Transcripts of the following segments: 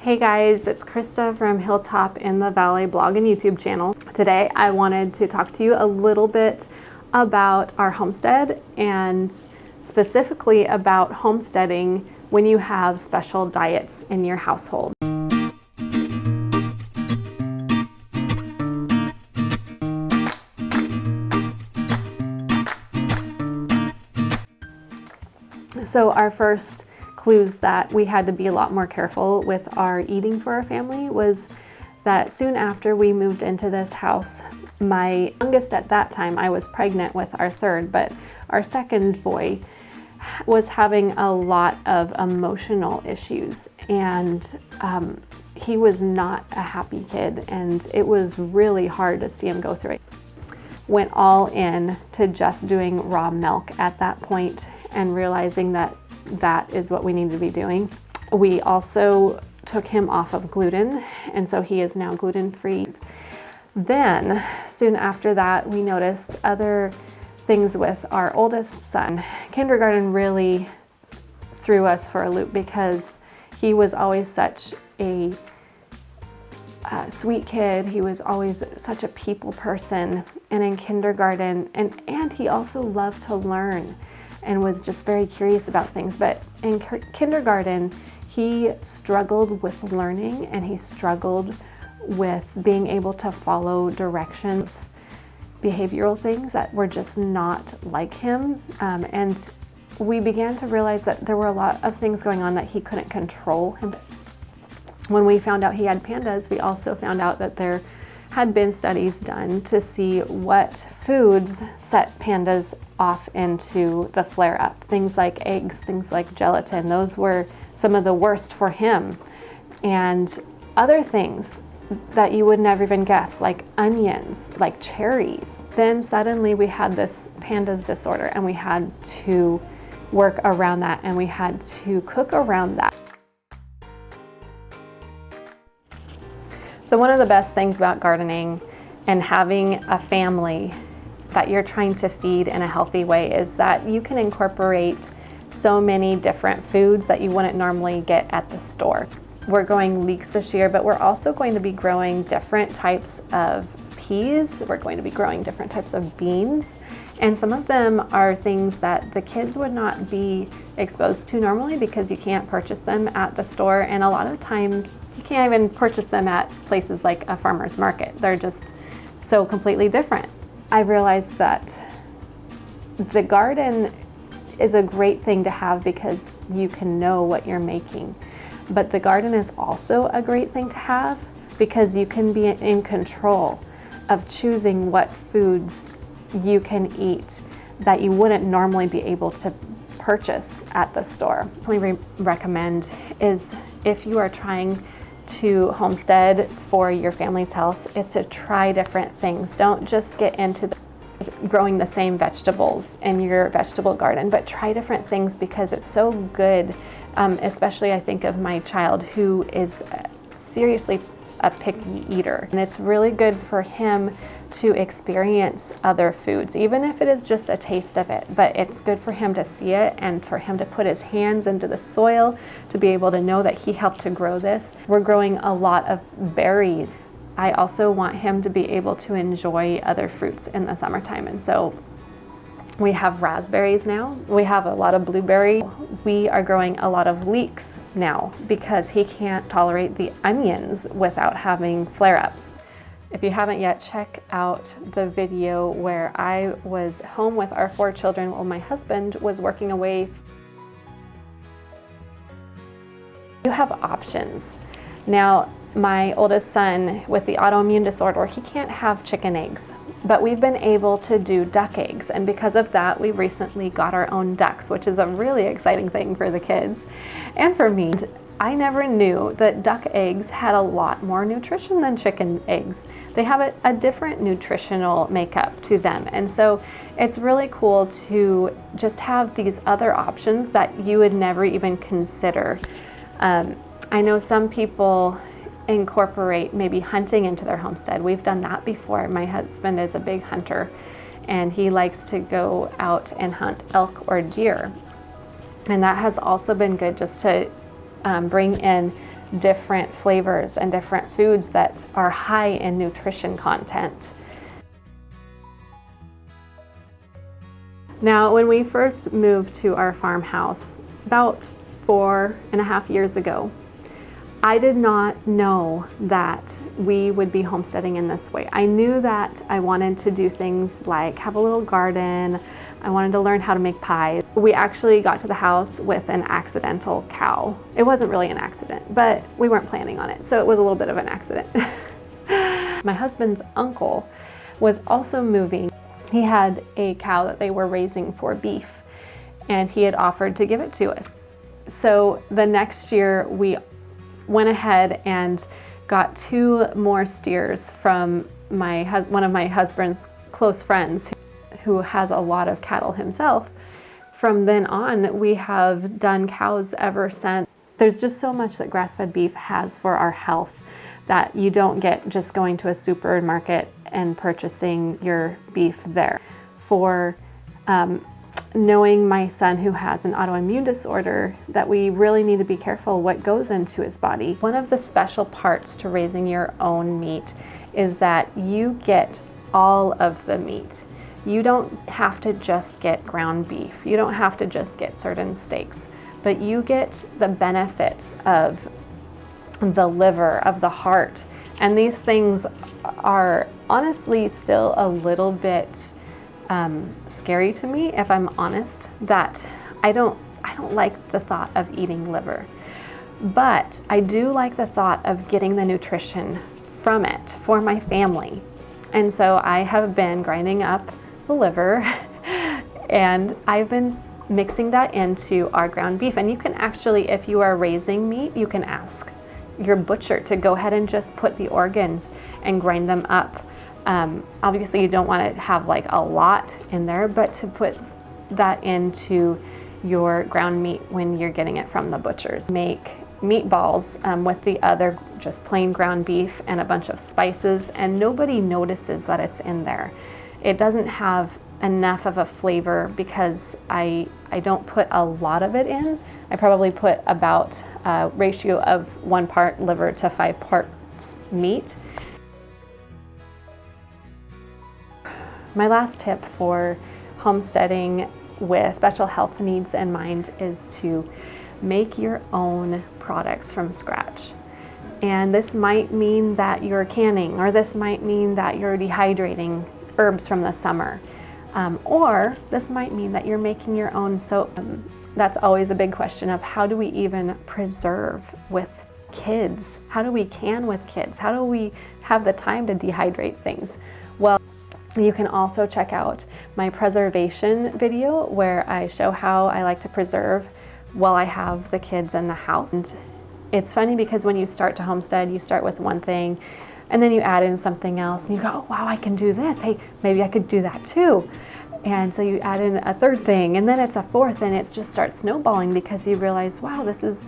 Hey guys, it's Krista from Hilltop in the Valley blog and YouTube channel. Today I wanted to talk to you a little bit about our homestead and specifically about homesteading when you have special diets in your household. So our first clues that we had to be a lot more careful with our eating for our family was that soon after we moved into this house, my youngest at that time, I was pregnant with our third, but our second boy was having a lot of emotional issues, and he was not a happy kid, and it was really hard to see him go through it. Went all in to just doing raw milk at that point and realizing that that is what we need to be doing. We also took him off of gluten, and so he is now gluten-free. Then, soon after that, we noticed other things with our oldest son. Kindergarten really threw us for a loop because he was always such a sweet kid. He was always such a people person, and in kindergarten, and he also loved to learn and was just very curious about things. But in kindergarten, he struggled with learning, and he struggled with being able to follow directions, behavioral things that were just not like him. And we began to realize that there were a lot of things going on that he couldn't control. When we found out he had pandas, we also found out that there had been studies done to see what foods set pandas off into the flare-up. Things like eggs, things like gelatin, those were some of the worst for him. And other things that you would never even guess, like onions, like cherries. Then suddenly we had this pandas disorder, and we had to work around that, and we had to cook around that. So one of the best things about gardening and having a family that you're trying to feed in a healthy way is that you can incorporate so many different foods that you wouldn't normally get at the store. We're growing leeks this year, but we're also going to be growing different types of peas. We're going to be growing different types of beans. And some of them are things that the kids would not be exposed to normally because you can't purchase them at the store. And a lot of the time, you can't even purchase them at places like a farmer's market. They're just so completely different. I realized that the garden is a great thing to have because you can know what you're making. But the garden is also a great thing to have because you can be in control of choosing what foods you can eat that you wouldn't normally be able to purchase at the store. What we recommend is, if you are trying to homestead for your family's health, is to try different things. Don't just get into growing the same vegetables in your vegetable garden, but try different things because it's so good. Especially I think of my child who is seriously a picky eater, and it's really good for him to experience other foods, even if it is just a taste of it. But it's good for him to see it and for him to put his hands into the soil to be able to know that he helped to grow this. We're growing a lot of berries. I also want him to be able to enjoy other fruits in the summertime, and so we have raspberries now. We have a lot of blueberry. We are growing a lot of leeks now because he can't tolerate the onions without having flare-ups. If you haven't yet, check out the video where I was home with our 4 children while my husband was working away. You have options. Now, my oldest son with the autoimmune disorder, he can't have chicken eggs, but we've been able to do duck eggs. And because of that, we recently got our own ducks, which is a really exciting thing for the kids and for me. I never knew that duck eggs had a lot more nutrition than chicken eggs. They have a different nutritional makeup to them. And so it's really cool to just have these other options that you would never even consider. I know some people incorporate maybe hunting into their homestead. We've done that before. My husband is a big hunter, and he likes to go out and hunt elk or deer. And that has also been good, just to bring in different flavors and different foods that are high in nutrition content. Now, when we first moved to our farmhouse about 4.5 years ago, I did not know that we would be homesteading in this way. I knew that I wanted to do things like have a little garden. I wanted to learn how to make pies. We actually got to the house with an accidental cow. It wasn't really an accident, but we weren't planning on it, so it was a little bit of an accident. My husband's uncle was also moving. He had a cow that they were raising for beef, and he had offered to give it to us. So the next year we went ahead and got 2 more steers from one of my husband's close friends who has a lot of cattle himself. From then on, we have done cows ever since. There's just so much that grass-fed beef has for our health that you don't get just going to a supermarket and purchasing your beef there. For knowing my son who has an autoimmune disorder, that we really need to be careful what goes into his body. One of the special parts to raising your own meat is that you get all of the meat. You don't have to just get ground beef. You don't have to just get certain steaks, but you get the benefits of the liver, of the heart. And these things are honestly still a little bit scary to me, if I'm honest, that I don't like the thought of eating liver. But I do like the thought of getting the nutrition from it for my family. And so I have been grinding up the liver and I've been mixing that into our ground beef. And you can actually, if you are raising meat, you can ask your butcher to go ahead and just put the organs and grind them up. Obviously you don't want to have like a lot in there, but to put that into your ground meat when you're getting it from the butchers. Make meatballs with the other just plain ground beef and a bunch of spices, and nobody notices that it's in there. It doesn't have enough of a flavor because I don't put a lot of it in. I probably put about a ratio of 1 part liver to 5 parts meat. My last tip for homesteading with special health needs in mind is to make your own products from scratch. And this might mean that you're canning, or this might mean that you're dehydrating herbs from the summer. Or this might mean that you're making your own soap. That's always a big question of how do we even preserve with kids? How do we can with kids? How do we have the time to dehydrate things? Well, you can also check out my preservation video where I show how I like to preserve while I have the kids in the house. And it's funny because when you start to homestead, you start with one thing and then you add in something else and you go, oh, wow, I can do this. Hey, maybe I could do that too. And so you add in a third thing and then it's a fourth, and it just starts snowballing because you realize, wow, this is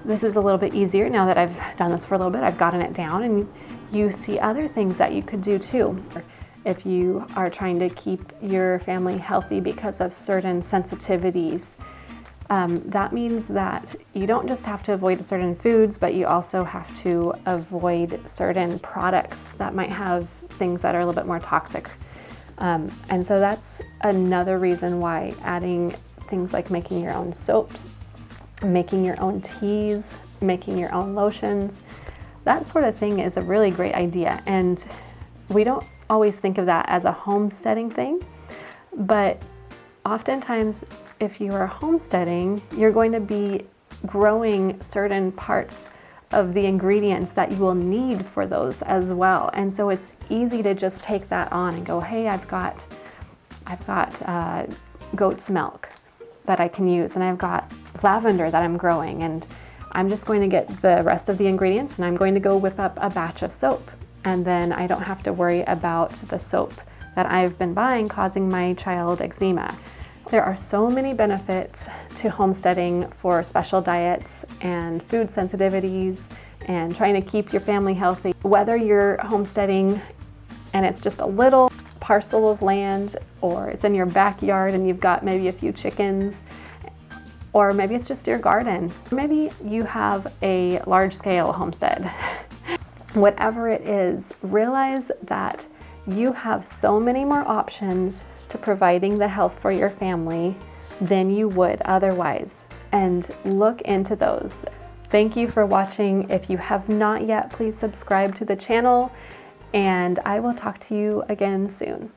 a little bit easier now that I've done this for a little bit. I've gotten it down, and you see other things that you could do too. If you are trying to keep your family healthy because of certain sensitivities, that means that you don't just have to avoid certain foods, but you also have to avoid certain products that might have things that are a little bit more toxic. And so that's another reason why adding things like making your own soaps, making your own teas, making your own lotions, that sort of thing is a really great idea. And we don't always think of that as a homesteading thing, but oftentimes if you are homesteading, you're going to be growing certain parts of the ingredients that you will need for those as well. And so it's easy to just take that on and go, hey, I've got goat's milk that I can use, and I've got lavender that I'm growing, and I'm just going to get the rest of the ingredients and I'm going to go whip up a batch of soap. And then I don't have to worry about the soap that I've been buying causing my child eczema. There are so many benefits to homesteading for special diets and food sensitivities and trying to keep your family healthy. Whether you're homesteading and it's just a little parcel of land, or it's in your backyard and you've got maybe a few chickens, or maybe it's just your garden. Maybe you have a large-scale homestead. Whatever it is, realize that you have so many more options to providing the health for your family than you would otherwise, and look into those. Thank you for watching. If you have not yet, please subscribe to the channel, and I will talk to you again soon.